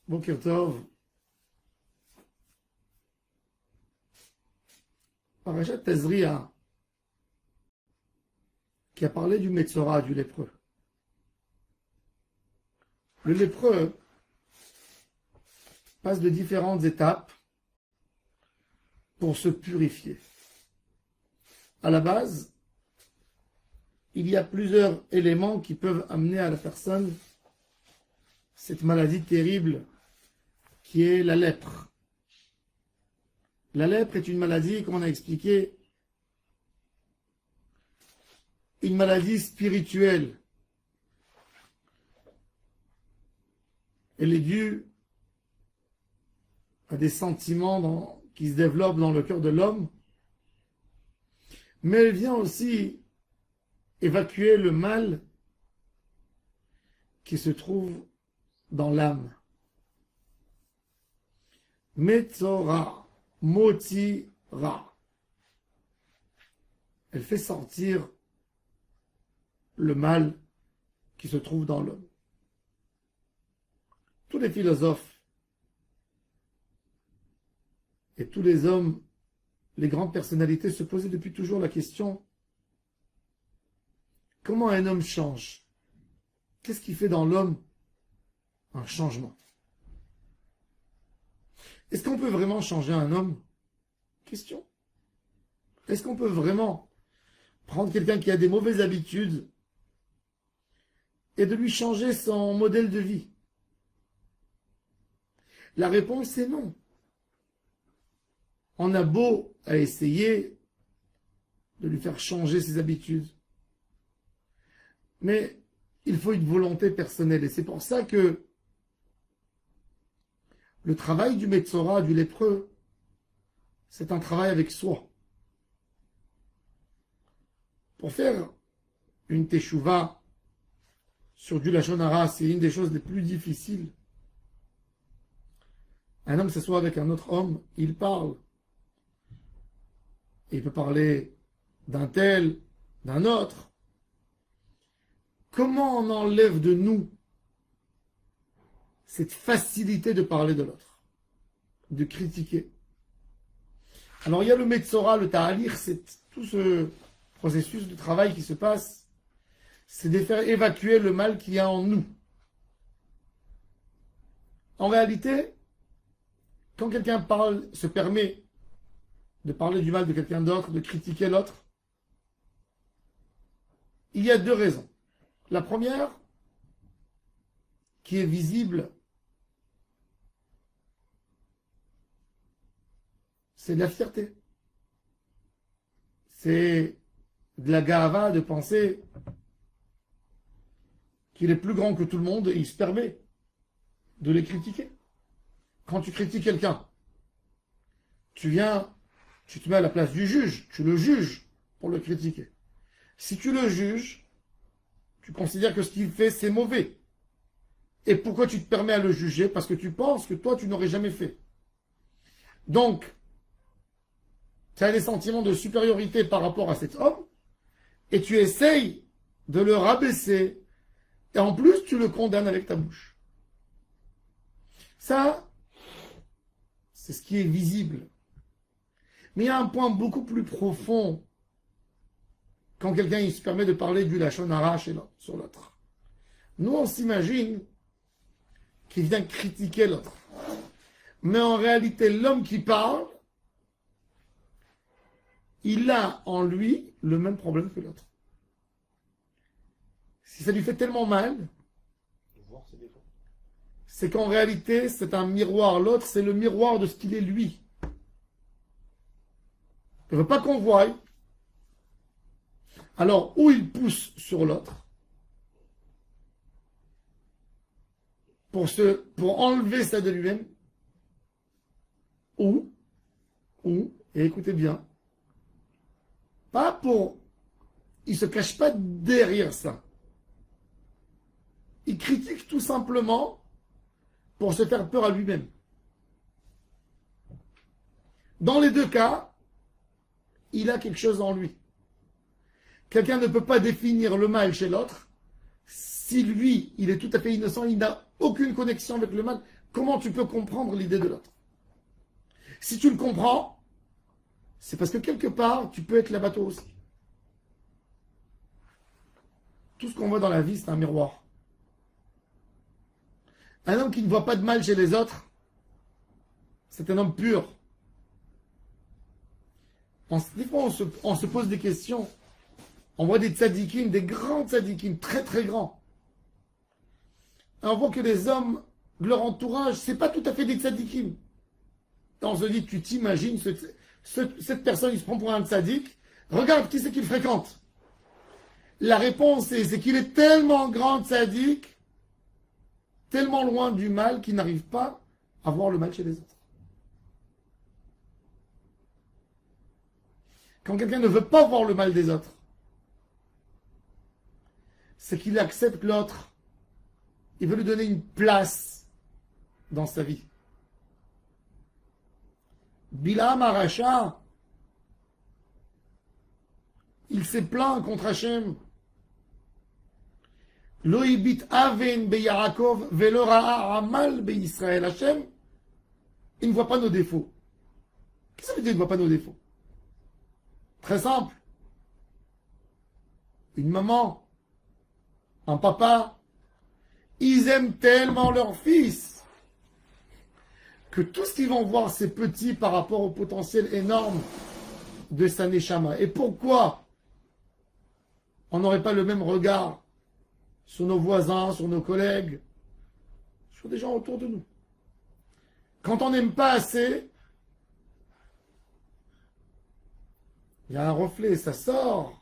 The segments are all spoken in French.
Boker Tov. Parashat Tezria, qui a parlé du Metzora, du lépreux. Le lépreux passe de différentes étapes pour se purifier. À la base, il y a plusieurs éléments qui peuvent amener à la personne cette maladie terrible qui est la lèpre. La lèpre est une maladie, comme on a expliqué, une maladie spirituelle. Elle est due à des sentiments qui se développent dans le cœur de l'homme, mais elle vient aussi évacuer le mal qui se trouve dans l'âme. Metzora, Motira. Elle fait sortir le mal qui se trouve dans l'homme. Tous les philosophes et tous les hommes, les grandes personnalités se posaient depuis toujours la question: comment un homme change? Qu'est-ce qui fait dans l'homme un changement? Est-ce qu'on peut vraiment changer un homme? Question. Est-ce qu'on peut vraiment prendre quelqu'un qui a des mauvaises habitudes et de lui changer son modèle de vie? La réponse est non. On a beau à essayer de lui faire changer ses habitudes, mais il faut une volonté personnelle. Et c'est pour ça que le travail du Metzora, du lépreux, c'est un travail avec soi. Pour faire une teshuva sur du lachon hara, c'est une des choses les plus difficiles. Un homme s'assoit avec un autre homme, il parle. Et il peut parler d'un tel, d'un autre. Comment on enlève de nous cette facilité de parler de l'autre, de critiquer? Alors il y a le Metzora, le Ta'alir, c'est tout ce processus de travail qui se passe, c'est de faire évacuer le mal qu'il y a en nous. En réalité, quand quelqu'un parle, se permet de parler du mal de quelqu'un d'autre, de critiquer l'autre, il y a deux raisons. La première, qui est visible, c'est de la fierté. C'est de la gava de penser qu'il est plus grand que tout le monde et il se permet de les critiquer. Quand tu critiques quelqu'un, tu te mets à la place du juge, tu le juges pour le critiquer. Si tu le juges, tu considères que ce qu'il fait, c'est mauvais. Et pourquoi tu te permets à le juger? Parce que tu penses que toi, tu n'aurais jamais fait. Donc, tu as des sentiments de supériorité par rapport à cet homme, et tu essayes de le rabaisser, et en plus, tu le condamnes avec ta bouche. Ça, c'est ce qui est visible. Mais il y a un point beaucoup plus profond quand quelqu'un il se permet de parler du lachon hara sur l'autre. Nous, on s'imagine qu'il vient critiquer l'autre. Mais en réalité, l'homme qui parle, il a en lui le même problème que l'autre. Si ça lui fait tellement mal, c'est qu'en réalité, c'est un miroir. L'autre, c'est le miroir de ce qu'il est lui. Il ne veut pas qu'on voie. Alors, ou il pousse sur l'autre pour enlever ça de lui-même, ou, et écoutez bien, il ne se cache pas derrière ça. Il critique tout simplement pour se faire peur à lui-même. Dans les deux cas, il a quelque chose en lui. Quelqu'un ne peut pas définir le mal chez l'autre si lui, il est tout à fait innocent, il n'a aucune connexion avec le mal, comment tu peux comprendre l'idée de l'autre? Si tu le comprends, c'est parce que quelque part, tu peux être là-bas toi aussi. Tout ce qu'on voit dans la vie, c'est un miroir. Un homme qui ne voit pas de mal chez les autres, c'est un homme pur. Des fois, on se pose des questions. On voit des tzadikim, des grands tzadikim, très très grands. Et on voit que les hommes de leur entourage, c'est pas tout à fait des tzadikim. Et on se dit, tu t'imagines, cette personne, il se prend pour un tzadik, regarde qui c'est qu'il fréquente. La réponse c'est qu'il est tellement grand tzadik, tellement loin du mal, qu'il n'arrive pas à voir le mal chez les autres. Quand quelqu'un ne veut pas voir le mal des autres, c'est qu'il accepte l'autre. Il veut lui donner une place dans sa vie. Bilam Aracha, il s'est plaint contre Hachem. Lo ibit aven be Yaakov velo ra'a amal be Israël. Hachem, il ne voit pas nos défauts. Qu'est-ce que ça veut dire il ne voit pas nos défauts? Très simple. Une maman, un papa, ils aiment tellement leur fils que tout ce qu'ils vont voir, c'est petit par rapport au potentiel énorme de sa neshama. Et pourquoi on n'aurait pas le même regard sur nos voisins, sur nos collègues, sur des gens autour de nous? Quand on n'aime pas assez, il y a un reflet, ça sort.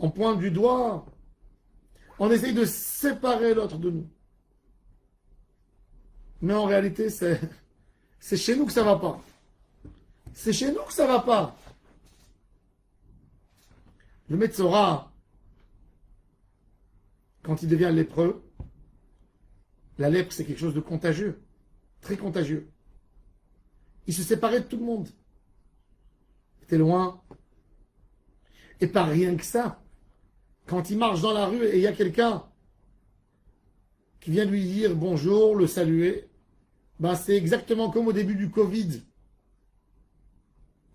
On pointe du doigt. On essaye de séparer l'autre de nous. Mais en réalité, c'est chez nous que ça ne va pas. C'est chez nous que ça ne va pas. Le Metzora, quand il devient lépreux, la lèpre, c'est quelque chose de contagieux, très contagieux. Il se séparait de tout le monde. Il était loin. Et pas rien que ça. Quand il marche dans la rue et il y a quelqu'un qui vient lui dire bonjour, le saluer, ben c'est exactement comme au début du Covid.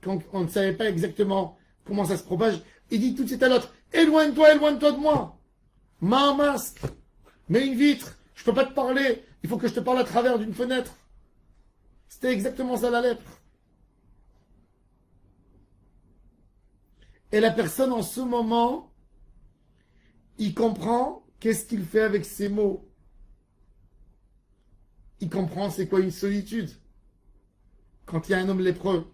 Quand on ne savait pas exactement comment ça se propage, il dit tout de suite à l'autre, éloigne-toi de moi. Mets un masque, mets une vitre, je ne peux pas te parler, il faut que je te parle à travers d'une fenêtre. C'était exactement ça la lèpre. Et la personne en ce moment, il comprend qu'est-ce qu'il fait avec ses mots. Il comprend c'est quoi une solitude. Quand il y a un homme lépreux,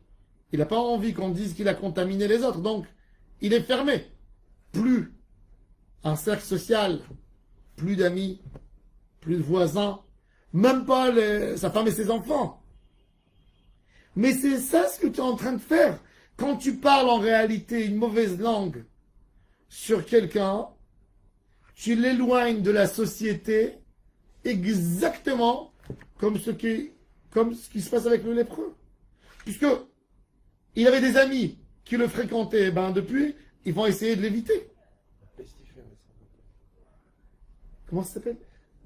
il n'a pas envie qu'on dise qu'il a contaminé les autres, donc il est fermé. Plus un cercle social, plus d'amis, plus de voisins, même pas sa femme et ses enfants. Mais c'est ça ce que tu es en train de faire. Quand tu parles en réalité une mauvaise langue sur quelqu'un, tu l'éloignes de la société exactement comme ce qui se passe avec le lépreux. Puisque il avait des amis qui le fréquentaient, ben depuis, ils vont essayer de l'éviter. Comment ça s'appelle?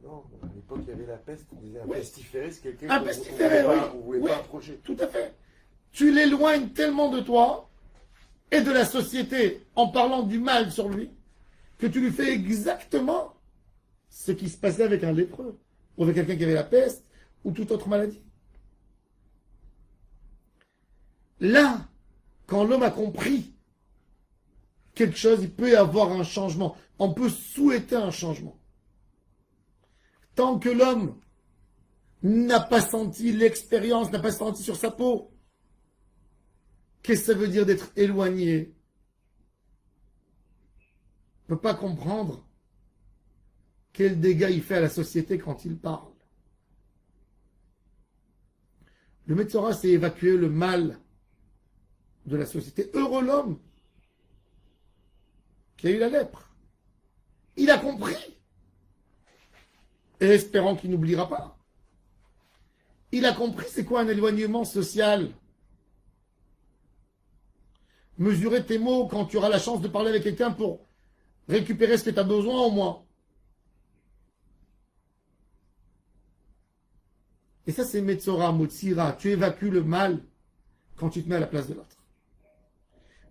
Non, à l'époque, il y avait la peste. On disait un Oui. pestiféré, c'est quelqu'un Un pestiféré, oui. On ne voulait Oui, pas approcher. tout à fait. Tu l'éloignes tellement de toi et de la société en parlant du mal sur lui que tu lui fais exactement ce qui se passait avec un lépreux ou avec quelqu'un qui avait la peste ou toute autre maladie. Là, quand l'homme a compris quelque chose, il peut y avoir un changement. On peut souhaiter un changement. Tant que l'homme n'a pas senti l'expérience, n'a pas senti sur sa peau, qu'est-ce que ça veut dire d'être éloigné? On ne peut pas comprendre quel dégât il fait à la société quand il parle. Le Metzora, c'est évacuer le mal de la société. Heureux l'homme qui a eu la lèpre. Il a compris. Et espérant qu'il n'oubliera pas. Il a compris c'est quoi un éloignement social. Mesurer tes mots quand tu auras la chance de parler avec quelqu'un pour récupérer ce que tu as besoin au moins. Et ça, c'est Metzora, Motsira. Tu évacues le mal quand tu te mets à la place de l'autre.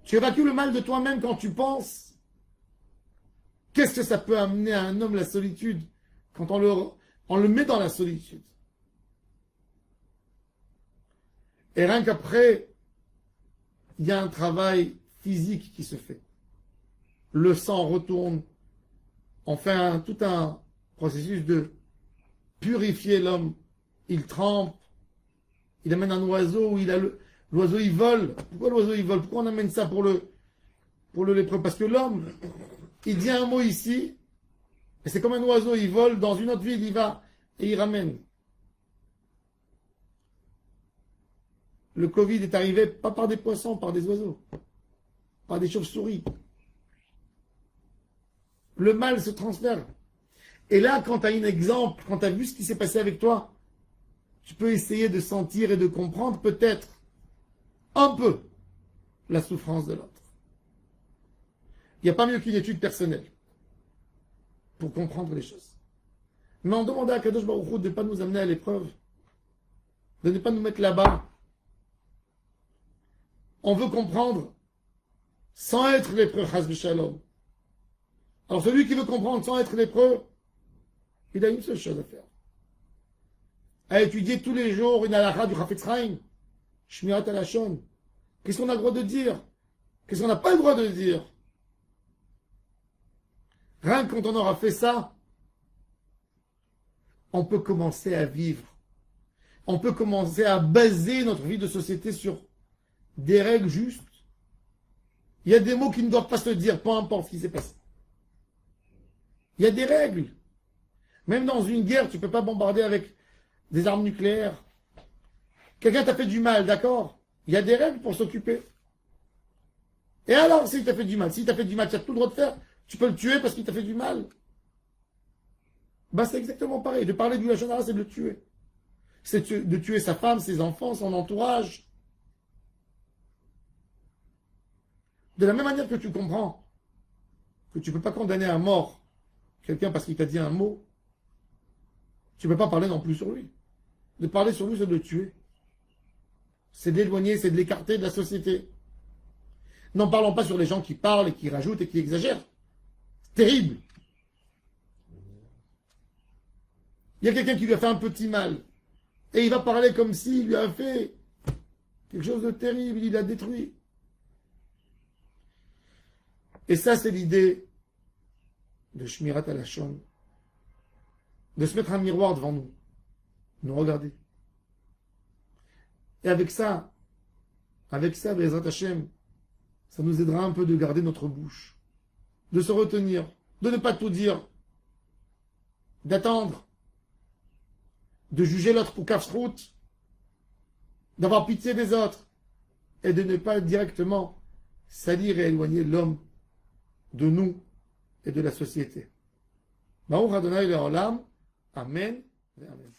Tu évacues le mal de toi-même quand tu penses. Qu'est-ce que ça peut amener à un homme, la solitude, quand on le met dans la solitude? Et rien qu'après, il y a un travail physique qui se fait. Le sang retourne. On fait tout un processus de purifier l'homme. Il trempe. Il amène un oiseau. L'oiseau, il vole. Pourquoi l'oiseau, il vole? Pourquoi on amène ça pour le lépreux? Parce que l'homme, il dit un mot ici. Et c'est comme un oiseau. Il vole dans une autre ville. Il va et il ramène. Le Covid est arrivé pas par des poissons, par des oiseaux. Par des chauves-souris. Le mal se transfère. Et là, quand tu as un exemple, quand tu as vu ce qui s'est passé avec toi, tu peux essayer de sentir et de comprendre peut-être un peu la souffrance de l'autre. Il n'y a pas mieux qu'une étude personnelle pour comprendre les choses. Mais on demande à Kadosh Baruch Hu de ne pas nous amener à l'épreuve, de ne pas nous mettre là-bas. On veut comprendre sans être lépreux, chas v'shalom. Alors celui qui veut comprendre sans être lépreux, il a une seule chose à faire. À étudier tous les jours une halakha du Chafetz Chaim, Shmirat Halashon. Qu'est-ce qu'on a le droit de dire? Qu'est-ce qu'on n'a pas le droit de dire? Rien que quand on aura fait ça, on peut commencer à vivre. On peut commencer à baser notre vie de société sur des règles justes. Il y a des mots qui ne doivent pas se dire, peu importe ce qui s'est passé. Il y a des règles. Même dans une guerre, tu ne peux pas bombarder avec des armes nucléaires. Quelqu'un t'a fait du mal, d'accord? Il y a des règles pour s'occuper. Et alors, s'il t'a fait du mal, tu as tout le droit de faire. Tu peux le tuer parce qu'il t'a fait du mal. Bah, c'est exactement pareil. De parler du Lachon Hara, c'est de le tuer. C'est de tuer sa femme, ses enfants, son entourage. De la même manière que tu comprends que tu ne peux pas condamner à mort quelqu'un parce qu'il t'a dit un mot, tu ne peux pas parler non plus sur lui. De parler sur lui, c'est de le tuer. C'est de l'éloigner, c'est de l'écarter de la société. N'en parlons pas sur les gens qui parlent et qui rajoutent et qui exagèrent. C'est terrible. Il y a quelqu'un qui lui a fait un petit mal. Et il va parler comme s'il lui a fait quelque chose de terrible, il l'a détruit. Et ça, c'est l'idée de Shmirat Halashon. De se mettre un miroir devant nous. Nous regarder. Et avec ça, Be'ezrat Hashem, ça nous aidera un peu de garder notre bouche. De se retenir. De ne pas tout dire. D'attendre. De juger l'autre pour kafsrout. D'avoir pitié des autres. Et de ne pas directement salir et éloigner l'homme de nous et de la société. Baruch Adonai Le'olam. Amen. Amen.